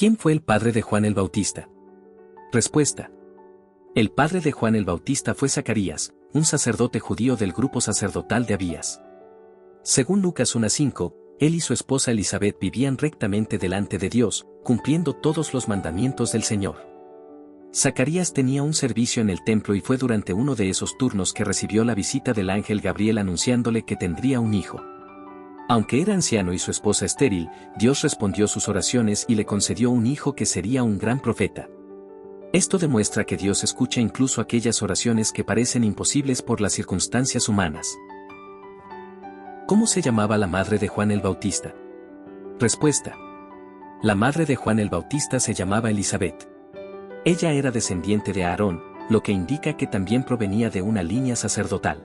¿Quién fue el padre de Juan el Bautista? Respuesta. El padre de Juan el Bautista fue Zacarías, un sacerdote judío del grupo sacerdotal de Abías. Según Lucas 1:5, él y su esposa Elizabeth vivían rectamente delante de Dios, cumpliendo todos los mandamientos del Señor. Zacarías tenía un servicio en el templo y fue durante uno de esos turnos que recibió la visita del ángel Gabriel anunciándole que tendría un hijo. Aunque era anciano y su esposa estéril, Dios respondió sus oraciones y le concedió un hijo que sería un gran profeta. Esto demuestra que Dios escucha incluso aquellas oraciones que parecen imposibles por las circunstancias humanas. ¿Cómo se llamaba la madre de Juan el Bautista? Respuesta. La madre de Juan el Bautista se llamaba Elizabeth. Ella era descendiente de Aarón, lo que indica que también provenía de una línea sacerdotal.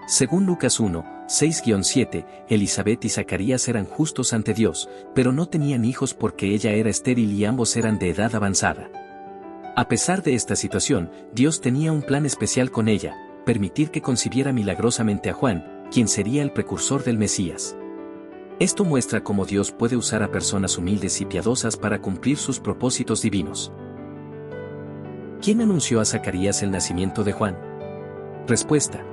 Según Lucas 1:6-7, Elizabeth y Zacarías eran justos ante Dios, pero no tenían hijos porque ella era estéril y ambos eran de edad avanzada. A pesar de esta situación, Dios tenía un plan especial con ella, permitir que concibiera milagrosamente a Juan, quien sería el precursor del Mesías. Esto muestra cómo Dios puede usar a personas humildes y piadosas para cumplir sus propósitos divinos. ¿Quién anunció a Zacarías el nacimiento de Juan? Respuesta.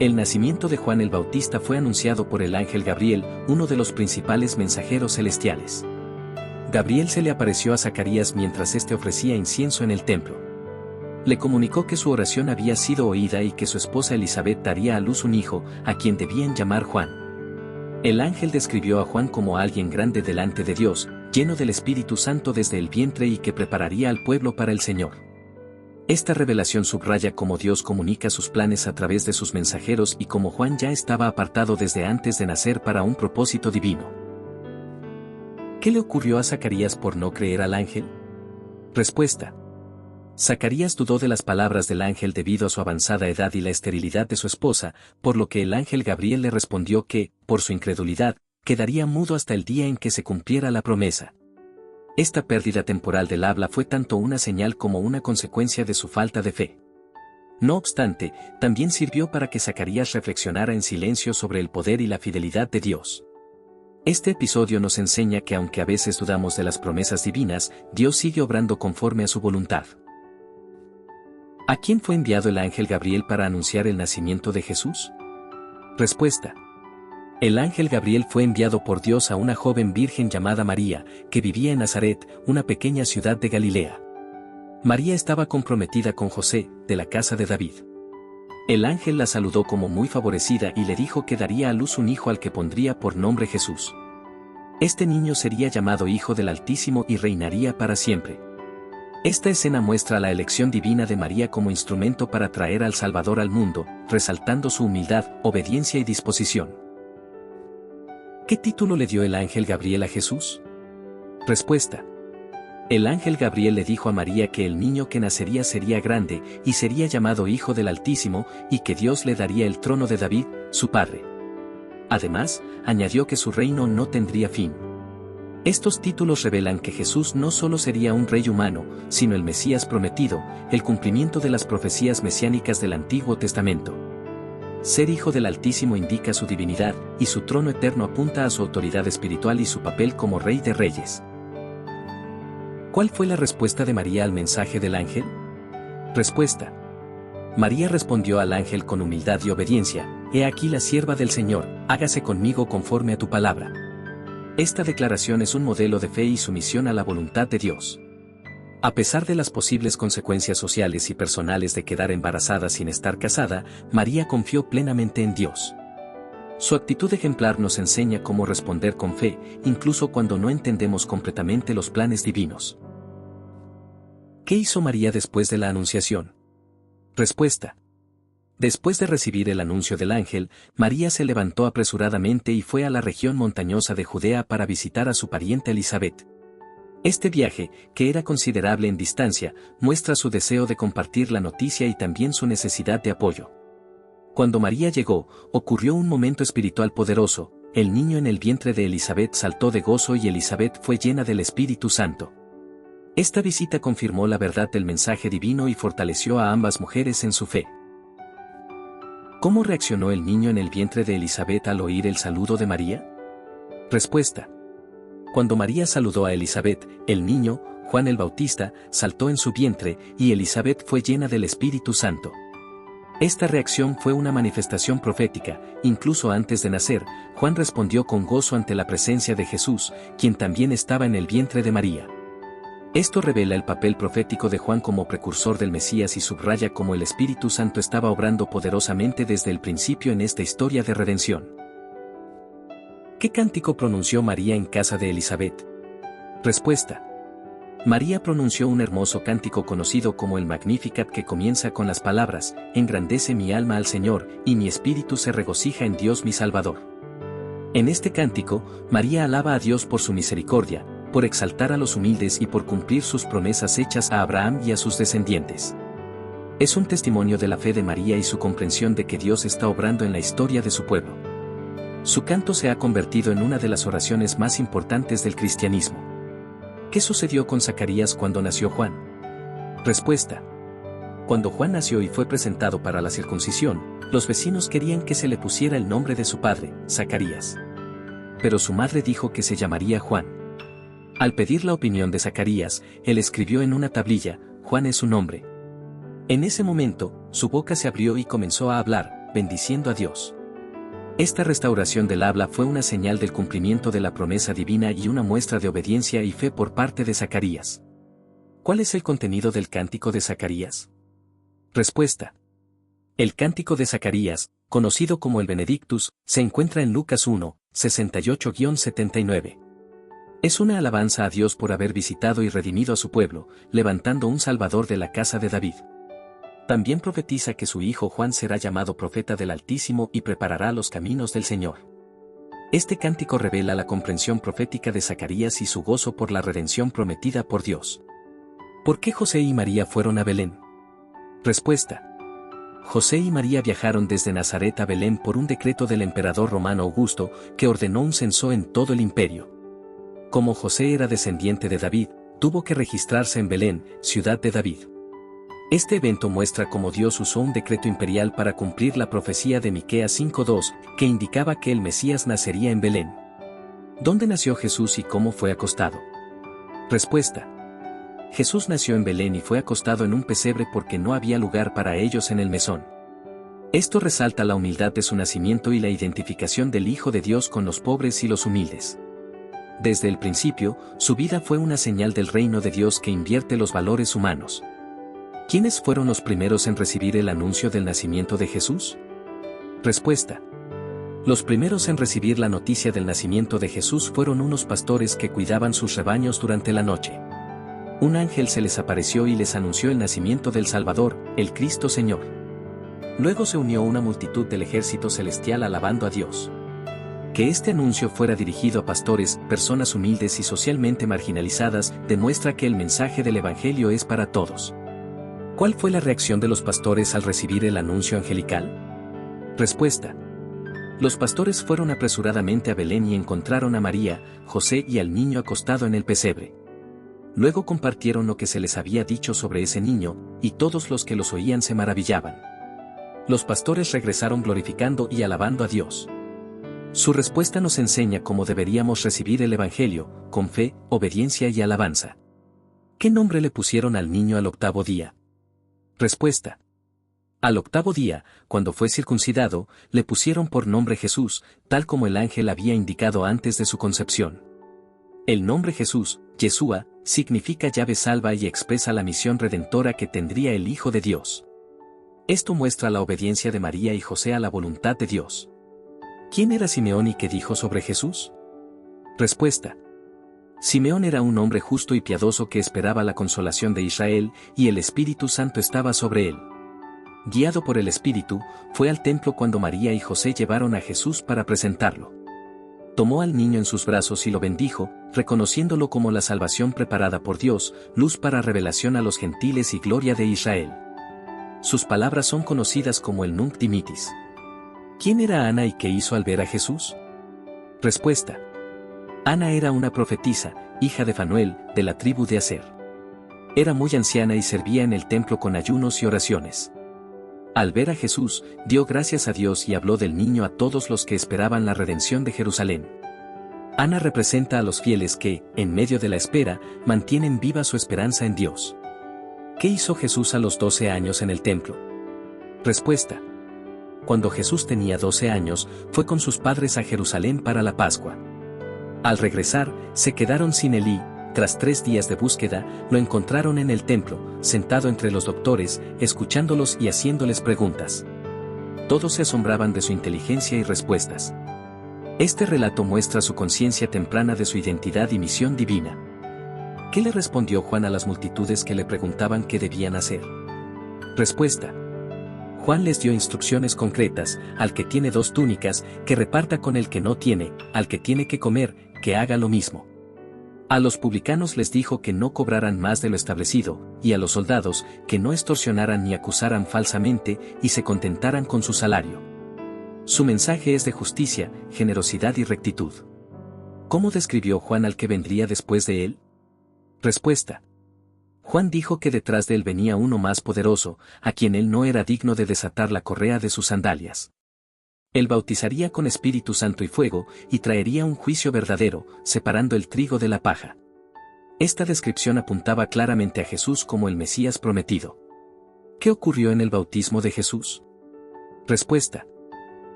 El nacimiento de Juan el Bautista fue anunciado por el ángel Gabriel, uno de los principales mensajeros celestiales. Gabriel se le apareció a Zacarías mientras éste ofrecía incienso en el templo. Le comunicó que su oración había sido oída y que su esposa Elizabeth daría a luz un hijo, a quien debían llamar Juan. El ángel describió a Juan como alguien grande delante de Dios, lleno del Espíritu Santo desde el vientre y que prepararía al pueblo para el Señor. Esta revelación subraya cómo Dios comunica sus planes a través de sus mensajeros y cómo Juan ya estaba apartado desde antes de nacer para un propósito divino. ¿Qué le ocurrió a Zacarías por no creer al ángel? Respuesta. Zacarías dudó de las palabras del ángel debido a su avanzada edad y la esterilidad de su esposa, por lo que el ángel Gabriel le respondió que, por su incredulidad, quedaría mudo hasta el día en que se cumpliera la promesa. Esta pérdida temporal del habla fue tanto una señal como una consecuencia de su falta de fe. No obstante, también sirvió para que Zacarías reflexionara en silencio sobre el poder y la fidelidad de Dios. Este episodio nos enseña que aunque a veces dudamos de las promesas divinas, Dios sigue obrando conforme a su voluntad. ¿A quién fue enviado el ángel Gabriel para anunciar el nacimiento de Jesús? Respuesta. El ángel Gabriel fue enviado por Dios a una joven virgen llamada María, que vivía en Nazaret, una pequeña ciudad de Galilea. María estaba comprometida con José, de la casa de David. El ángel la saludó como muy favorecida y le dijo que daría a luz un hijo al que pondría por nombre Jesús. Este niño sería llamado Hijo del Altísimo y reinaría para siempre. Esta escena muestra la elección divina de María como instrumento para traer al Salvador al mundo, resaltando su humildad, obediencia y disposición. ¿Qué título le dio el ángel Gabriel a Jesús? Respuesta. El ángel Gabriel le dijo a María que el niño que nacería sería grande y sería llamado Hijo del Altísimo y que Dios le daría el trono de David, su padre. Además, añadió que su reino no tendría fin. Estos títulos revelan que Jesús no solo sería un rey humano, sino el Mesías prometido, el cumplimiento de las profecías mesiánicas del Antiguo Testamento. Ser hijo del Altísimo indica su divinidad, y su trono eterno apunta a su autoridad espiritual y su papel como Rey de Reyes. ¿Cuál fue la respuesta de María al mensaje del ángel? Respuesta. María respondió al ángel con humildad y obediencia: «He aquí la sierva del Señor, hágase conmigo conforme a tu palabra». Esta declaración es un modelo de fe y sumisión a la voluntad de Dios. A pesar de las posibles consecuencias sociales y personales de quedar embarazada sin estar casada, María confió plenamente en Dios. Su actitud ejemplar nos enseña cómo responder con fe, incluso cuando no entendemos completamente los planes divinos. ¿Qué hizo María después de la anunciación? Respuesta. Después de recibir el anuncio del ángel, María se levantó apresuradamente y fue a la región montañosa de Judea para visitar a su pariente Elizabeth. Este viaje, que era considerable en distancia, muestra su deseo de compartir la noticia y también su necesidad de apoyo. Cuando María llegó, ocurrió un momento espiritual poderoso. El niño en el vientre de Elizabeth saltó de gozo y Elizabeth fue llena del Espíritu Santo. Esta visita confirmó la verdad del mensaje divino y fortaleció a ambas mujeres en su fe. ¿Cómo reaccionó el niño en el vientre de Elizabeth al oír el saludo de María? Respuesta. Cuando María saludó a Elizabeth, el niño, Juan el Bautista, saltó en su vientre y Elizabeth fue llena del Espíritu Santo. Esta reacción fue una manifestación profética. Incluso antes de nacer, Juan respondió con gozo ante la presencia de Jesús, quien también estaba en el vientre de María. Esto revela el papel profético de Juan como precursor del Mesías y subraya cómo el Espíritu Santo estaba obrando poderosamente desde el principio en esta historia de redención. ¿Qué cántico pronunció María en casa de Elizabeth? Respuesta. María pronunció un hermoso cántico conocido como el Magnificat que comienza con las palabras: engrandece mi alma al Señor, y mi espíritu se regocija en Dios mi Salvador. En este cántico, María alaba a Dios por su misericordia, por exaltar a los humildes y por cumplir sus promesas hechas a Abraham y a sus descendientes. Es un testimonio de la fe de María y su comprensión de que Dios está obrando en la historia de su pueblo. Su canto se ha convertido en una de las oraciones más importantes del cristianismo. ¿Qué sucedió con Zacarías cuando nació Juan? Respuesta. Cuando Juan nació y fue presentado para la circuncisión, los vecinos querían que se le pusiera el nombre de su padre, Zacarías. Pero su madre dijo que se llamaría Juan. Al pedir la opinión de Zacarías, él escribió en una tablilla: Juan es su nombre. En ese momento, su boca se abrió y comenzó a hablar, bendiciendo a Dios. Esta restauración del habla fue una señal del cumplimiento de la promesa divina y una muestra de obediencia y fe por parte de Zacarías. ¿Cuál es el contenido del cántico de Zacarías? Respuesta. El cántico de Zacarías, conocido como el Benedictus, se encuentra en Lucas 1, 68-79. Es una alabanza a Dios por haber visitado y redimido a su pueblo, levantando un Salvador de la casa de David. También profetiza que su hijo Juan será llamado profeta del Altísimo y preparará los caminos del Señor. Este cántico revela la comprensión profética de Zacarías y su gozo por la redención prometida por Dios. ¿Por qué José y María fueron a Belén? Respuesta. José y María viajaron desde Nazaret a Belén por un decreto del emperador romano Augusto, que ordenó un censo en todo el imperio. Como José era descendiente de David, tuvo que registrarse en Belén, ciudad de David. Este evento muestra cómo Dios usó un decreto imperial para cumplir la profecía de Miqueas 5:2, que indicaba que el Mesías nacería en Belén. ¿Dónde nació Jesús y cómo fue acostado? Respuesta. Jesús nació en Belén y fue acostado en un pesebre porque no había lugar para ellos en el mesón. Esto resalta la humildad de su nacimiento y la identificación del Hijo de Dios con los pobres y los humildes. Desde el principio, su vida fue una señal del reino de Dios que invierte los valores humanos. ¿Quiénes fueron los primeros en recibir el anuncio del nacimiento de Jesús? Respuesta. Los primeros en recibir la noticia del nacimiento de Jesús fueron unos pastores que cuidaban sus rebaños durante la noche. Un ángel se les apareció y les anunció el nacimiento del Salvador, el Cristo Señor. Luego se unió una multitud del ejército celestial alabando a Dios. Que este anuncio fuera dirigido a pastores, personas humildes y socialmente marginalizadas, demuestra que el mensaje del Evangelio es para todos. ¿Cuál fue la reacción de los pastores al recibir el anuncio angelical? Respuesta. Los pastores fueron apresuradamente a Belén y encontraron a María, José y al niño acostado en el pesebre. Luego compartieron lo que se les había dicho sobre ese niño, y todos los que los oían se maravillaban. Los pastores regresaron glorificando y alabando a Dios. Su respuesta nos enseña cómo deberíamos recibir el Evangelio, con fe, obediencia y alabanza. ¿Qué nombre le pusieron al niño al octavo día? Respuesta. Al octavo día, cuando fue circuncidado, le pusieron por nombre Jesús, tal como el ángel había indicado antes de su concepción. El nombre Jesús, Yeshua, significa llave salva y expresa la misión redentora que tendría el Hijo de Dios. Esto muestra la obediencia de María y José a la voluntad de Dios. ¿Quién era Simeón y qué dijo sobre Jesús? Respuesta. Simeón era un hombre justo y piadoso que esperaba la consolación de Israel, y el Espíritu Santo estaba sobre él. Guiado por el Espíritu, fue al templo cuando María y José llevaron a Jesús para presentarlo. Tomó al niño en sus brazos y lo bendijo, reconociéndolo como la salvación preparada por Dios, luz para revelación a los gentiles y gloria de Israel. Sus palabras son conocidas como el Nunc Dimittis. ¿Quién era Ana y qué hizo al ver a Jesús? Respuesta. Ana era una profetisa, hija de Fanuel, de la tribu de Aser. Era muy anciana y servía en el templo con ayunos y oraciones. Al ver a Jesús, dio gracias a Dios y habló del niño a todos los que esperaban la redención de Jerusalén. Ana representa a los fieles que, en medio de la espera, mantienen viva su esperanza en Dios. ¿Qué hizo Jesús a los 12 años en el templo? Respuesta. Cuando Jesús tenía 12 años, fue con sus padres a Jerusalén para la Pascua. Al regresar, se quedaron sin él y, tras 3 días de búsqueda, lo encontraron en el templo, sentado entre los doctores, escuchándolos y haciéndoles preguntas. Todos se asombraban de su inteligencia y respuestas. Este relato muestra su conciencia temprana de su identidad y misión divina. ¿Qué le respondió Juan a las multitudes que le preguntaban qué debían hacer? Respuesta. Juan les dio instrucciones concretas: al que tiene 2 túnicas, que reparta con el que no tiene; al que tiene que comer, que haga lo mismo. A los publicanos les dijo que no cobraran más de lo establecido, y a los soldados, que no extorsionaran ni acusaran falsamente, y se contentaran con su salario. Su mensaje es de justicia, generosidad y rectitud. ¿Cómo describió Juan al que vendría después de él? Respuesta. Juan dijo que detrás de él venía uno más poderoso, a quien él no era digno de desatar la correa de sus sandalias. Él bautizaría con Espíritu Santo y fuego, y traería un juicio verdadero, separando el trigo de la paja. Esta descripción apuntaba claramente a Jesús como el Mesías prometido. ¿Qué ocurrió en el bautismo de Jesús? Respuesta.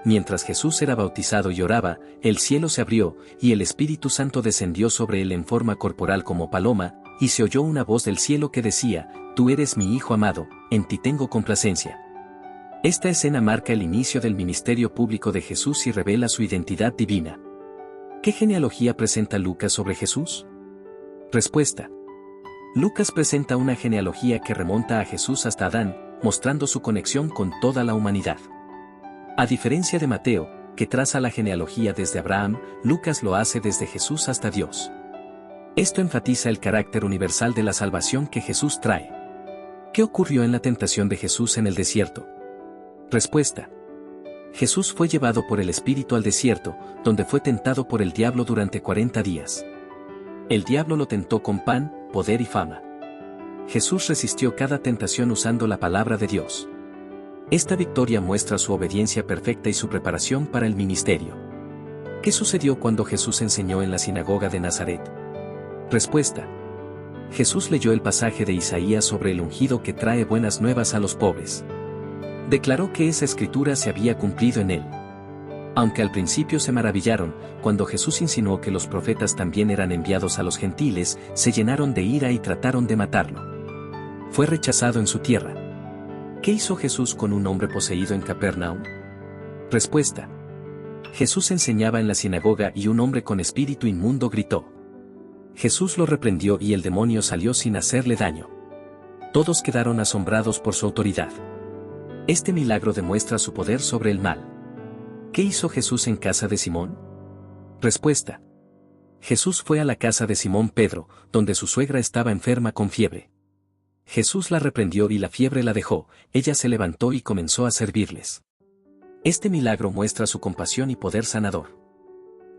Mientras Jesús era bautizado y oraba, el cielo se abrió, y el Espíritu Santo descendió sobre él en forma corporal como paloma, y se oyó una voz del cielo que decía: «Tú eres mi Hijo amado, en ti tengo complacencia». Esta escena marca el inicio del ministerio público de Jesús y revela su identidad divina. ¿Qué genealogía presenta Lucas sobre Jesús? Respuesta. Lucas presenta una genealogía que remonta a Jesús hasta Adán, mostrando su conexión con toda la humanidad. A diferencia de Mateo, que traza la genealogía desde Abraham, Lucas lo hace desde Jesús hasta Dios. Esto enfatiza el carácter universal de la salvación que Jesús trae. ¿Qué ocurrió en la tentación de Jesús en el desierto? Respuesta. Jesús fue llevado por el Espíritu al desierto, donde fue tentado por el diablo durante 40 días. El diablo lo tentó con pan, poder y fama. Jesús resistió cada tentación usando la palabra de Dios. Esta victoria muestra su obediencia perfecta y su preparación para el ministerio. ¿Qué sucedió cuando Jesús enseñó en la sinagoga de Nazaret? Respuesta. Jesús leyó el pasaje de Isaías sobre el ungido que trae buenas nuevas a los pobres. Declaró que esa escritura se había cumplido en él. Aunque al principio se maravillaron, cuando Jesús insinuó que los profetas también eran enviados a los gentiles, se llenaron de ira y trataron de matarlo. Fue rechazado en su tierra. ¿Qué hizo Jesús con un hombre poseído en Capernaum? Respuesta. Jesús enseñaba en la sinagoga y un hombre con espíritu inmundo gritó. Jesús lo reprendió y el demonio salió sin hacerle daño. Todos quedaron asombrados por su autoridad. Este milagro demuestra su poder sobre el mal. ¿Qué hizo Jesús en casa de Simón? Respuesta. Jesús fue a la casa de Simón Pedro, donde su suegra estaba enferma con fiebre. Jesús la reprendió y la fiebre la dejó, ella se levantó y comenzó a servirles. Este milagro muestra su compasión y poder sanador.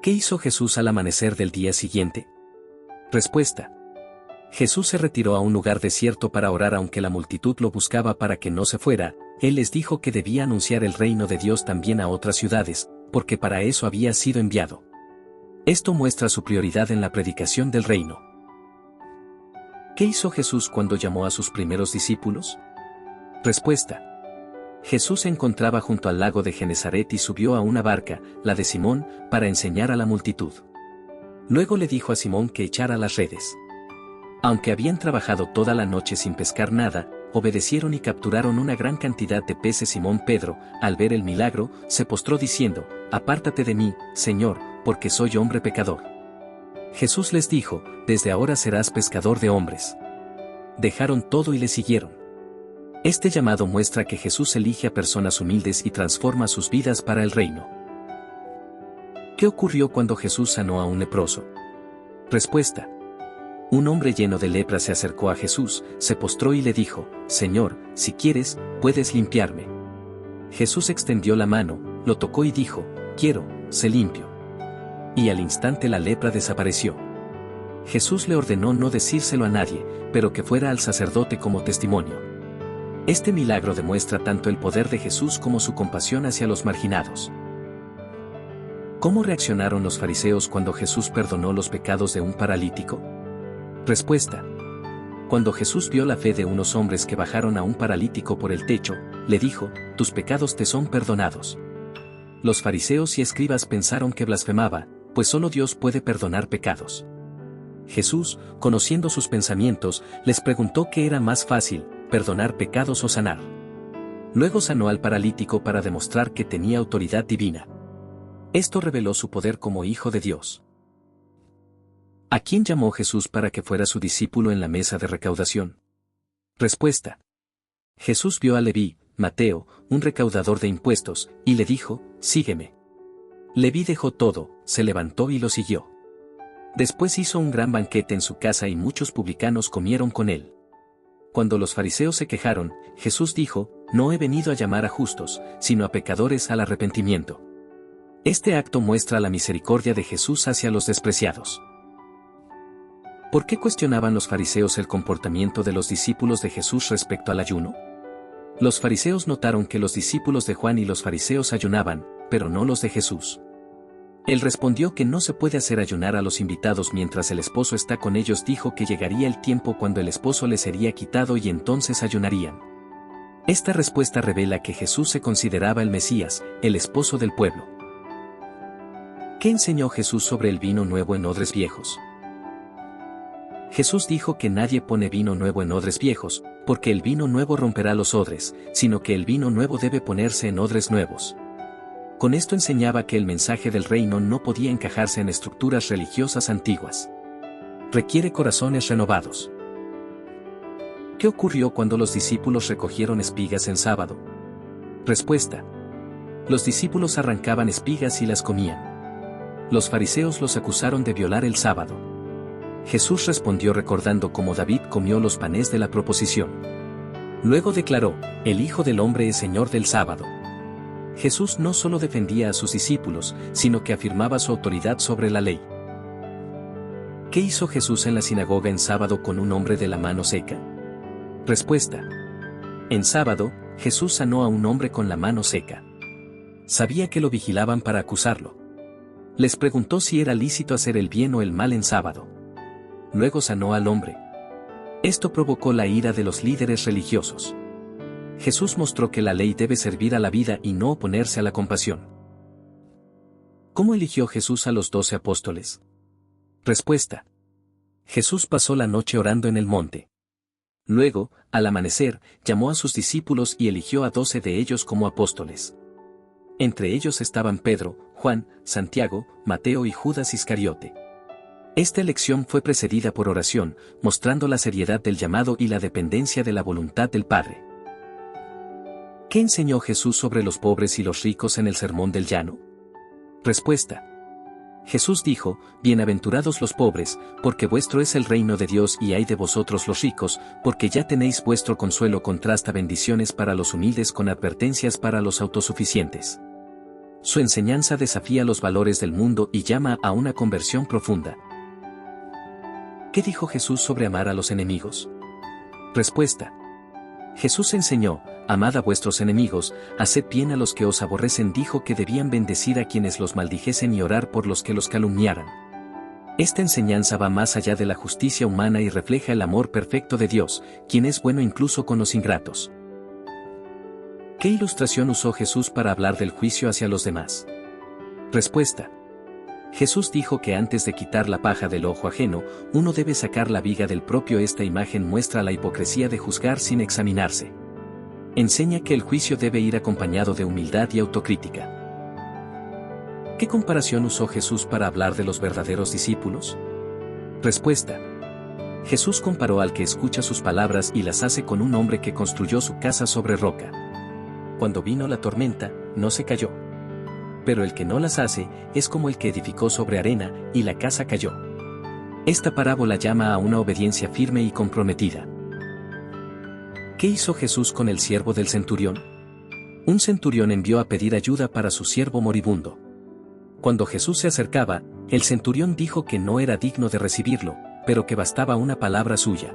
¿Qué hizo Jesús al amanecer del día siguiente? Respuesta. Jesús se retiró a un lugar desierto para orar aunque la multitud lo buscaba para que no se fuera. Él les dijo que debía anunciar el reino de Dios también a otras ciudades, porque para eso había sido enviado. Esto muestra su prioridad en la predicación del reino. ¿Qué hizo Jesús cuando llamó a sus primeros discípulos? Respuesta. Jesús se encontraba junto al lago de Genesaret y subió a una barca, la de Simón, para enseñar a la multitud. Luego le dijo a Simón que echara las redes. Aunque habían trabajado toda la noche sin pescar nada, obedecieron y capturaron una gran cantidad de peces. Simón Pedro, al ver el milagro, se postró diciendo: «Apártate de mí, Señor, porque soy hombre pecador». Jesús les dijo: «Desde ahora serás pescador de hombres». Dejaron todo y le siguieron. Este llamado muestra que Jesús elige a personas humildes y transforma sus vidas para el reino. ¿Qué ocurrió cuando Jesús sanó a un leproso? Respuesta. Un hombre lleno de lepra se acercó a Jesús, se postró y le dijo: «Señor, si quieres, puedes limpiarme». Jesús extendió la mano, lo tocó y dijo: «Quiero, sé limpio». Y al instante la lepra desapareció. Jesús le ordenó no decírselo a nadie, pero que fuera al sacerdote como testimonio. Este milagro demuestra tanto el poder de Jesús como su compasión hacia los marginados. ¿Cómo reaccionaron los fariseos cuando Jesús perdonó los pecados de un paralítico? Respuesta. Cuando Jesús vio la fe de unos hombres que bajaron a un paralítico por el techo, le dijo, tus pecados te son perdonados. Los fariseos y escribas pensaron que blasfemaba, pues solo Dios puede perdonar pecados. Jesús, conociendo sus pensamientos, les preguntó qué era más fácil, perdonar pecados o sanar. Luego sanó al paralítico para demostrar que tenía autoridad divina. Esto reveló su poder como Hijo de Dios. ¿A quién llamó Jesús para que fuera su discípulo en la mesa de recaudación? Respuesta. Jesús vio a Leví, Mateo, un recaudador de impuestos, y le dijo, sígueme. Leví dejó todo, se levantó y lo siguió. Después hizo un gran banquete en su casa y muchos publicanos comieron con él. Cuando los fariseos se quejaron, Jesús dijo, no he venido a llamar a justos, sino a pecadores al arrepentimiento. Este acto muestra la misericordia de Jesús hacia los despreciados. ¿Por qué cuestionaban los fariseos el comportamiento de los discípulos de Jesús respecto al ayuno? Los fariseos notaron que los discípulos de Juan y los fariseos ayunaban, pero no los de Jesús. Él respondió que no se puede hacer ayunar a los invitados mientras el esposo está con ellos. Dijo que llegaría el tiempo cuando el esposo les sería quitado y entonces ayunarían. Esta respuesta revela que Jesús se consideraba el Mesías, el esposo del pueblo. ¿Qué enseñó Jesús sobre el vino nuevo en odres viejos? Jesús dijo que nadie pone vino nuevo en odres viejos, porque el vino nuevo romperá los odres, sino que el vino nuevo debe ponerse en odres nuevos. Con esto enseñaba que el mensaje del reino no podía encajarse en estructuras religiosas antiguas. Requiere corazones renovados. ¿Qué ocurrió cuando los discípulos recogieron espigas en sábado? Respuesta. Los discípulos arrancaban espigas y las comían. Los fariseos los acusaron de violar el sábado. Jesús respondió recordando cómo David comió los panes de la proposición. Luego declaró, el Hijo del Hombre es Señor del sábado. Jesús no solo defendía a sus discípulos, sino que afirmaba su autoridad sobre la ley. ¿Qué hizo Jesús en la sinagoga en sábado con un hombre de la mano seca? Respuesta. En sábado, Jesús sanó a un hombre con la mano seca. Sabía que lo vigilaban para acusarlo. Les preguntó si era lícito hacer el bien o el mal en sábado. Luego sanó al hombre. Esto provocó la ira de los líderes religiosos. Jesús mostró que la ley debe servir a la vida y no oponerse a la compasión. ¿Cómo eligió Jesús a los 12 apóstoles? Respuesta. Jesús pasó la noche orando en el monte. Luego, al amanecer, llamó a sus discípulos y eligió a 12 de ellos como apóstoles. Entre ellos estaban Pedro, Juan, Santiago, Mateo y Judas Iscariote. Esta elección fue precedida por oración, mostrando la seriedad del llamado y la dependencia de la voluntad del Padre. ¿Qué enseñó Jesús sobre los pobres y los ricos en el Sermón del Llano? Respuesta. Jesús dijo, bienaventurados los pobres, porque vuestro es el reino de Dios, y ay de vosotros los ricos, porque ya tenéis vuestro consuelo. Contrasta bendiciones para los humildes con advertencias para los autosuficientes. Su enseñanza desafía los valores del mundo y llama a una conversión profunda. ¿Qué dijo Jesús sobre amar a los enemigos? Respuesta. Jesús enseñó, amad a vuestros enemigos, haced bien a los que os aborrecen. Dijo que debían bendecir a quienes los maldijesen y orar por los que los calumniaran. Esta enseñanza va más allá de la justicia humana y refleja el amor perfecto de Dios, quien es bueno incluso con los ingratos. ¿Qué ilustración usó Jesús para hablar del juicio hacia los demás? Respuesta. Jesús dijo que antes de quitar la paja del ojo ajeno, uno debe sacar la viga del propio. Esta imagen muestra la hipocresía de juzgar sin examinarse. Enseña que el juicio debe ir acompañado de humildad y autocrítica. ¿Qué comparación usó Jesús para hablar de los verdaderos discípulos? Respuesta. Jesús comparó al que escucha sus palabras y las hace con un hombre que construyó su casa sobre roca. Cuando vino la tormenta, no se cayó. Pero el que no las hace, es como el que edificó sobre arena, y la casa cayó. Esta parábola llama a una obediencia firme y comprometida. ¿Qué hizo Jesús con el siervo del centurión? Un centurión envió a pedir ayuda para su siervo moribundo. Cuando Jesús se acercaba, el centurión dijo que no era digno de recibirlo, pero que bastaba una palabra suya.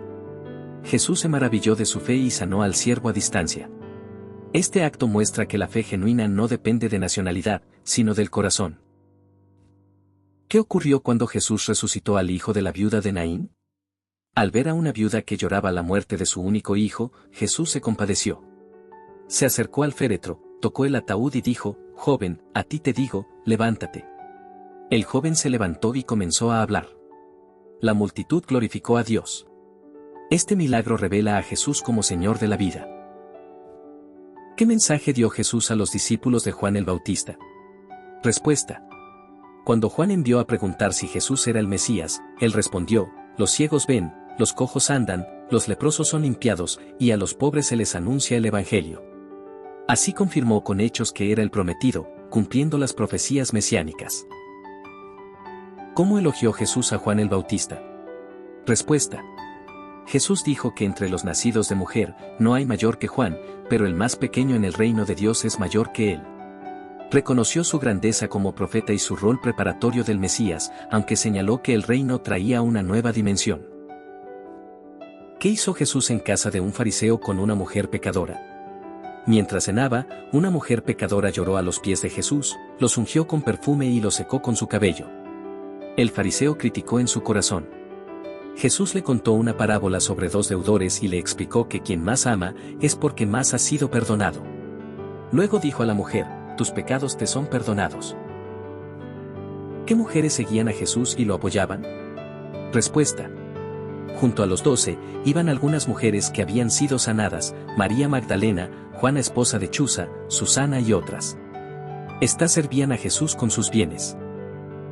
Jesús se maravilló de su fe y sanó al siervo a distancia. Este acto muestra que la fe genuina no depende de nacionalidad, sino del corazón. ¿Qué ocurrió cuando Jesús resucitó al hijo de la viuda de Naín? Al ver a una viuda que lloraba la muerte de su único hijo, Jesús se compadeció. Se acercó al féretro, tocó el ataúd y dijo: «Joven, a ti te digo, levántate». El joven se levantó y comenzó a hablar. La multitud glorificó a Dios. Este milagro revela a Jesús como Señor de la vida. ¿Qué mensaje dio Jesús a los discípulos de Juan el Bautista? Respuesta. Cuando Juan envió a preguntar si Jesús era el Mesías, él respondió: «Los ciegos ven, los cojos andan, los leprosos son limpiados, y a los pobres se les anuncia el Evangelio». Así confirmó con hechos que era el prometido, cumpliendo las profecías mesiánicas. ¿Cómo elogió Jesús a Juan el Bautista? Respuesta. Jesús dijo que entre los nacidos de mujer no hay mayor que Juan, pero el más pequeño en el reino de Dios es mayor que él. Reconoció su grandeza como profeta y su rol preparatorio del Mesías, aunque señaló que el reino traía una nueva dimensión. ¿Qué hizo Jesús en casa de un fariseo con una mujer pecadora? Mientras cenaba, una mujer pecadora lloró a los pies de Jesús, los ungió con perfume y los secó con su cabello. El fariseo criticó en su corazón. Jesús le contó una parábola sobre dos deudores y le explicó que quien más ama es porque más ha sido perdonado. Luego dijo a la mujer: «Tus pecados te son perdonados». ¿Qué mujeres seguían a Jesús y lo apoyaban? Respuesta. Junto a los 12, iban algunas mujeres que habían sido sanadas: María Magdalena, Juana esposa de Chuza, Susana y otras. Estas servían a Jesús con sus bienes.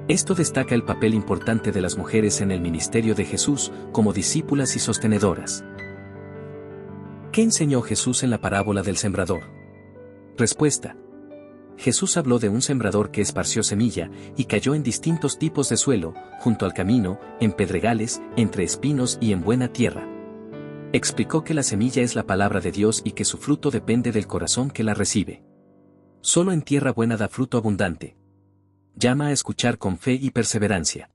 Esto destaca el papel importante de las mujeres en el ministerio de Jesús, como discípulas y sostenedoras. ¿Qué enseñó Jesús en la parábola del sembrador? Respuesta. Jesús habló de un sembrador que esparció semilla, y cayó en distintos tipos de suelo, junto al camino, en pedregales, entre espinos y en buena tierra. Explicó que la semilla es la palabra de Dios y que su fruto depende del corazón que la recibe. Solo en tierra buena da fruto abundante. Llama a escuchar con fe y perseverancia.